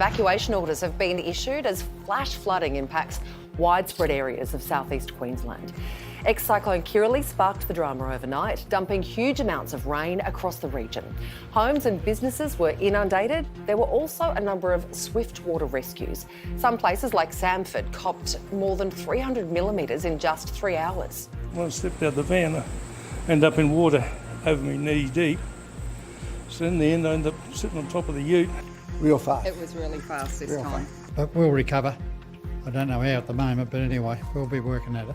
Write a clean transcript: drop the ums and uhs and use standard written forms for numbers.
Evacuation orders have been issued as flash flooding impacts widespread areas of southeast Queensland. Ex-Cyclone Kirrily sparked the drama overnight, dumping huge amounts of rain across the region. Homes and businesses were inundated. There were also a number of swift water rescues. Some places like Samford copped more than 300 millimetres in just 3 hours. When I stepped out the van, I ended up in water over me knee deep. So in the end, I ended up sitting on top of the ute. Real fast. It was really fast this time. Fast. But we'll recover. I don't know how at the moment, but anyway, we'll be working at it.